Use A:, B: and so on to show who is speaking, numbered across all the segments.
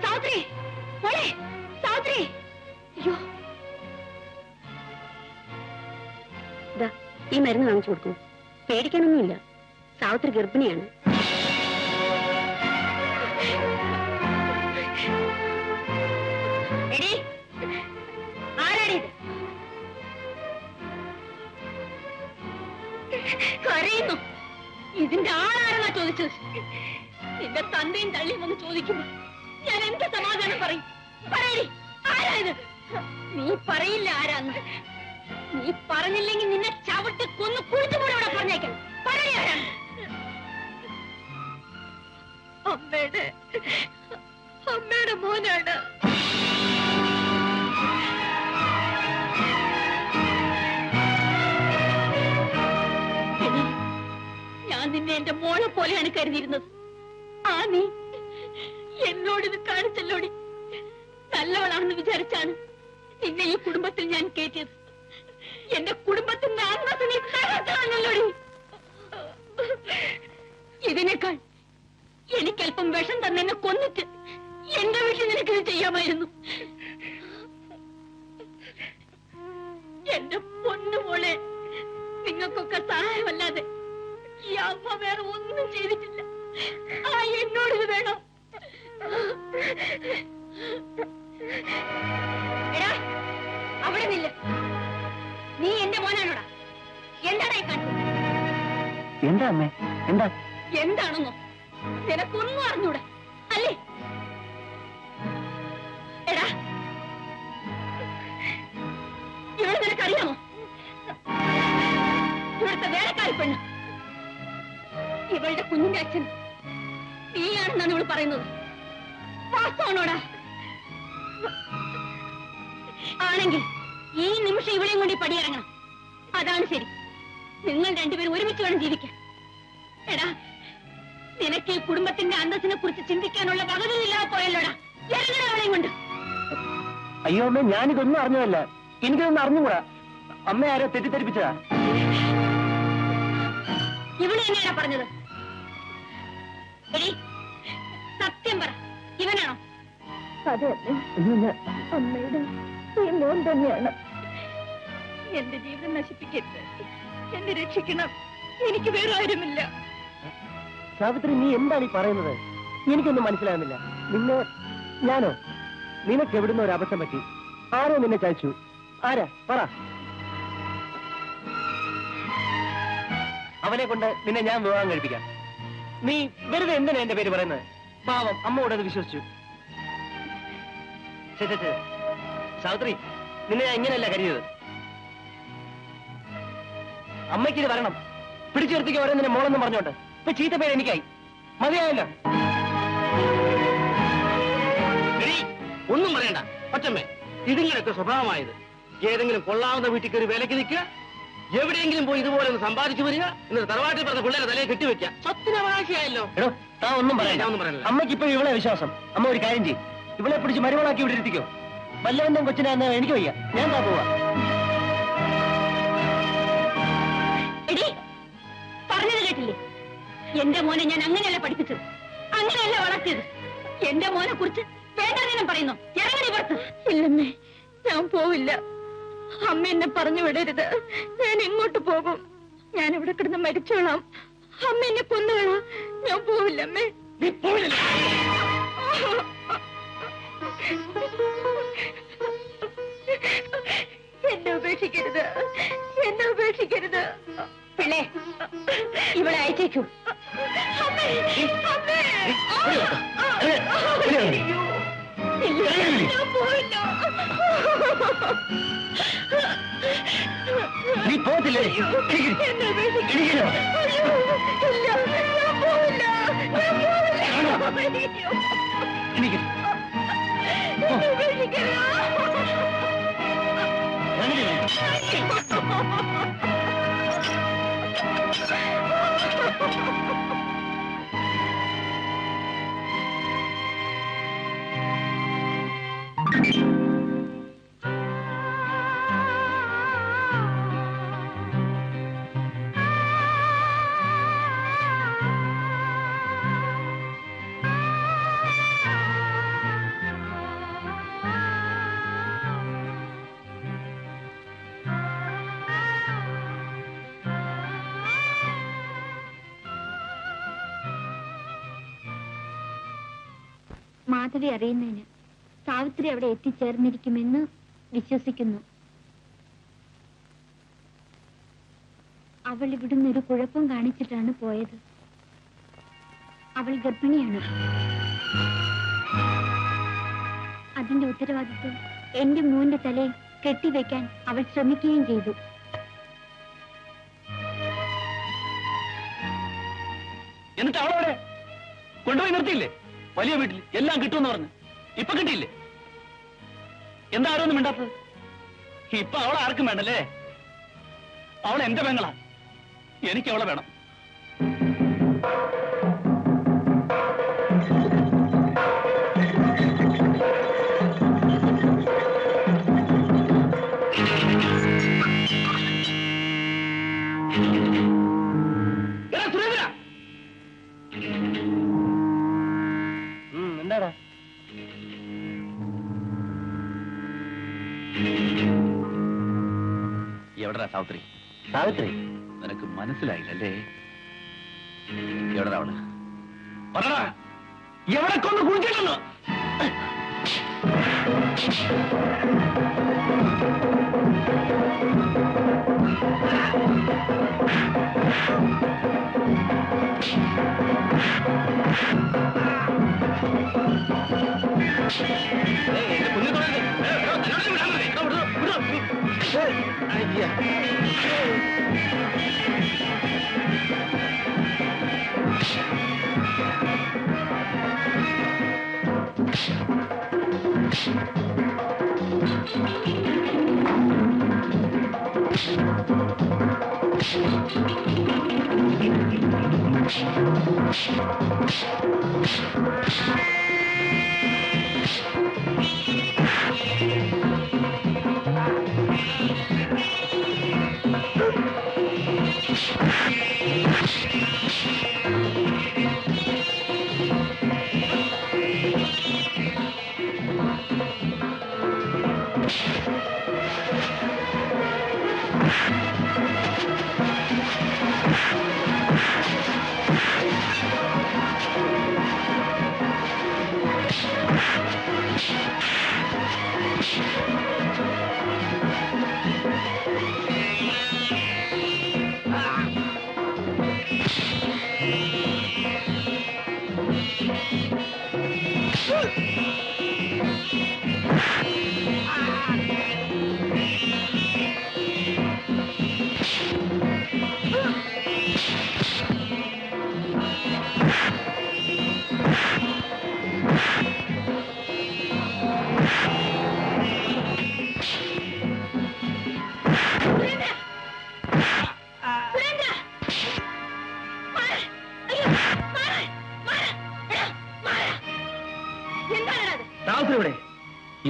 A: സാവിത്രി മോളെ, സാവിത്രി. അയ്യോ, ഈ മരുന്ന് വാങ്ങിച്ചു കൊടുക്കൂ. പേടിക്കാനൊന്നുമില്ല, സാവിത്രി ഗർഭിണിയാണ്. എടി, ആരാടി കരയുന്നു? ഇതിന്റെ ആളാരെന്നാ ചോദിച്ചത്? നിന്റെ തന്തയും തള്ളിയും ഒന്ന് ചോദിക്കുമ്പോ ഞാൻ എന്ത് സമാധാനം പറയും? പറയടി, ആരായത്? നീ പറയില്ല ആരാന്ന്. നീ പറഞ്ഞില്ലെങ്കിൽ നിന്നെ ചവിട്ടി കൊന്ന് കുഴിച്ചുകൂടെ അവിടെ പറഞ്ഞേക്കാം. പറയടി ആരാണ്? അമ്മയുടെ മോനാണ്. ഞാൻ നിന്നെ എന്റെ മോളെ പോലെയാണ് കരുതിയിരുന്നത്. ആ നീ എന്നോടിത് കാണിച്ചല്ലോടി. നല്ലവളാണെന്ന് വിചാരിച്ചാണ് നിന്നെ ഈ കുടുംബത്തിൽ ഞാൻ കയറ്റിയത്. എന്റെ കുടുംബത്തിന്റെ അന്തസ്സ് നീ തകർത്തല്ലോടി. ഇതിനേക്കാൾ എനിക്കല്പം വിഷം തന്നെ കൊന്നിട്ട് എന്റെ വീട്ടിൽ നിനക്കിത് ചെയ്യാമായിരുന്നു. എന്റെ പൊന്നുമോളെ, നിങ്ങൾക്കൊക്കെ സഹായമല്ലാതെ ഈ അമ്മ വേറെ ഒന്നും ചെയ്തിട്ടില്ല. ആ എന്നോടിത് വേണം. എടാ, അവിടെ നില്ല. നീ എന്റെ മോനാണോടാ? എന്താടാ ഈ കാണിച്ചത്?
B: എന്താ അമ്മേ? എന്താ?
A: എന്താണെന്നോ നിനക്കൊന്നും അറിഞ്ഞൂടാ അല്ലേ? എടാ, ഇവിടെ നിനക്കറിയാമോ? ഇവിടുത്തെ വേലക്കാരി പെണ്ണ്, ഇവളുടെ കുഞ്ഞിന്റെ അച്ഛൻ നീയാണെന്നാണ് ഇവൾ പറയുന്നത്. വാസ്തവണോടാ? ആണെങ്കിൽ ഈ നിമിഷം ഇവളെയും കൊണ്ട് പടിയിറങ്ങണം. അതാണ് ശരി. നിങ്ങൾ രണ്ടുപേരും ഒരുമിച്ച് വേണം ജീവിക്കാൻ. എടാ, നിനക്ക് ഈ കുടുംബത്തിന്റെ അന്തസ്സിനെ കുറിച്ച് ചിന്തിക്കാനുള്ള വകതില്ലാതെ പോയല്ലോടാ. ഇറങ്ങണ അവളെയും കൊണ്ട്.
B: അയ്യോ അമ്മ, ഞാനിതൊന്നും അറിഞ്ഞതല്ല. എനിക്കിതൊന്നും അറിഞ്ഞുകൂടാ. അമ്മ ആരോ തെറ്റിദ്ധരിപ്പിച്ചതാ.
A: ഇവള് തന്നെയാണോ പറഞ്ഞത്? എടി, സത്യം പറ, ഇവനാണോ?
C: അതെ അമ്മയുടെ ഈ മോൻ തന്നെയാണ്.
A: എന്റെ ജീവിതം നശിപ്പിക്കരുത്, എന്നെ രക്ഷിക്കണം. എനിക്ക് വേറെ ആരുമില്ല.
B: സാവിത്രി, നീ എന്താണ് ഈ പറയുന്നത്? എനിക്കൊന്നും മനസ്സിലാകുന്നില്ല. ഞാനോ? നിനക്ക് എവിടുന്ന ഒരു അബദ്ധം പറ്റി? ആരോ നിന്നെ ചതിച്ചു? ആരാ? പറ. അവനെ കൊണ്ട് നിന്നെ ഞാൻ വിവാഹം കഴിപ്പിക്കാം. നീ വെറുതെ എന്തിനാ എന്റെ പേര് പറയുന്നത്? പാവം അമ്മയോട് അത് വിശ്വസിച്ചു. സാവിത്രി, നിന്നെ ഞാൻ ഇങ്ങനെയല്ല കരുതിയത്. അമ്മയ്ക്ക് ഇത് വരണം. പിടിച്ചു നിർത്തിക്ക് ഓരോ നിന്നെ മോളെന്ന് പറഞ്ഞോട്ട്. ഇപ്പൊ ചീത്ത പേര് എനിക്കായി. മതിയായല്ലോ.
D: ഒന്നും പറയണ്ട പച്ചമ്മേ. ഇതിങ്ങനൊക്കെ സ്വഭാവമായത്. ഏതെങ്കിലും കൊള്ളാവുന്ന വീട്ടിൽ കയറി വിലക്ക് നിൽക്കുക, എവിടെയെങ്കിലും പോയി ഇതുപോലെ ഒന്ന് സമ്പാദിച്ചു വരിക, എന്നിട്ട് തറവാട്ടിൽ പറഞ്ഞ പിള്ളേരെ തലയെ കെട്ടിവെക്കുക. സ്വത്തിനവകാശിയായല്ലോ.
B: എടോ, താ ഒന്നും പറയണ്ട. അമ്മയ്ക്ക് ഇപ്പൊ ഇവളെ വിശ്വാസം. അമ്മ ഒരു കാര്യം ചെയ്യും, ഇവളെ പിടിച്ച് മരുമകളാക്കി ഇവിടെ ഇരുത്തിക്കോ. വല്ലവന്റെ കൊച്ചിനാന്ന് എനിക്ക് വയ്യ. ഞാൻ താ പോവാ.
A: പറഞ്ഞത് കേട്ടില്ലേ? എന്റെ മോനെ ഞാൻ അങ്ങനെയല്ല പഠിപ്പിച്ചത്, അങ്ങനെയല്ല വളർത്തിയത്. എന്റെ മോനെ കുറിച്ച് വേണ്ടാതീനം പറയുന്നു. ഇറങ്ങണി പുറത്ത്. ഇല്ലമ്മേ, ഞാൻ പോവില്ല. അമ്മ എന്നെ പറഞ്ഞു വിടരുത്. ഞാൻ എങ്ങോട്ട് പോകും? ഞാൻ ഇവിടെ കിടന്ന് മരിച്ചോളാം. അമ്മ എന്നെ കൊന്നുകളാം. ഞാൻ പോവില്ല അമ്മേ. എന്നെ ഉപേക്ഷിക്കരുത്, എന്നെ ഉപേക്ഷിക്കരുത്. പിള്ളേ, ഇവിടെ അയച്ചേക്കൂ.
B: നീ പോകത്തില്ലേ?
C: മാധവി അറിയുന്നതിന് സാവിത്രി അവിടെ എത്തിച്ചേർന്നിരിക്കുമെന്ന് വിശ്വസിക്കുന്നു. അവൾ ഇവിടുന്ന് ഒരു കുഴപ്പം കാണിച്ചിട്ടാണ് പോയത്. അവൾ ഗർഭിണിയാണ്. അതിന്റെ ഉത്തരവാദിത്വം എന്റെ മോന്റെ തലയിൽ കെട്ടിവെക്കാൻ അവൾ ശ്രമിക്കുകയും ചെയ്തു.
D: എന്നിട്ട് അവളവിടെ കൊണ്ടുപോയി നിർത്തിയില്ലേ? വലിയ വീട്ടിൽ എല്ലാം കിട്ടുമെന്ന് പറഞ്ഞു. ഇപ്പൊ കിട്ടിയില്ലേ? എന്താ ആരോന്നും മിണ്ടാത്തത്? ഇപ്പൊ അവളെ ആർക്കും വേണ്ടല്ലേ? അവൾ എന്റെ പെങ്ങളാ. എനിക്ക് അവളെ വേണം.
B: എന്താടാ?
D: എവിടെടാ സാവിത്രി?
B: സാവിത്രി
D: നിനക്ക് മനസ്സിലായില്ലല്ലേ? എവിടെടാ അവള്? പറടാ, എവിടെ കൊണ്ട് കുഴിച്ചിട്ടുണ്ടോ?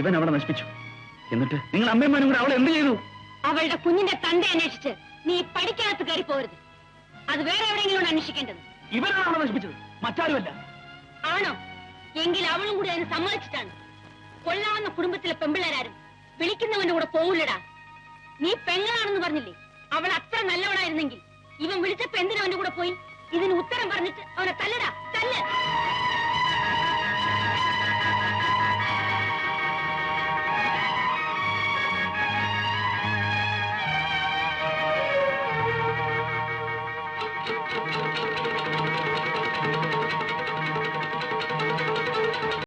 D: ഇവൻ അവളെ നശിപ്പിച്ചു. എന്നിട്ട് നിങ്ങൾ അമ്മയമ്മനും കൂടെ അവളെ എന്ത് ചെയ്തു?
A: അവളുടെ കുഞ്ഞിന്റെ തന്റെ അന്വേഷിച്ച് നീ പഠിക്കകത്ത് കയറി പോരുത്. അത് വേറെ എവിടെയെങ്കിലും അന്വേഷിക്കേണ്ടത്.
D: ഇവനാണ് അവളെ നശിപ്പിച്ചത്, മറ്റാരുമല്ല.
A: ആണോ? എങ്കിൽ അവളും കൂടി അതിന് സമ്മതിച്ചിട്ടാണ്. കൊല്ലാവുന്ന കുടുംബത്തിലെ പെമ്പിള്ളേരാരും വിളിക്കുന്നവന്റെ കൂടെ പോവില്ലടാ. നീ പെങ്ങളാണെന്ന് പറഞ്ഞില്ലേ? അവൾ അത്ര നല്ലവളായിരുന്നെങ്കിൽ ഇവൻ വിളിച്ചപ്പോ എന്തിനാ അവന്റെ കൂടെ പോയി? ഇതിന് ഉത്തരം പറഞ്ഞിട്ട് അവനെ തല്ലടാ, തല്ല്.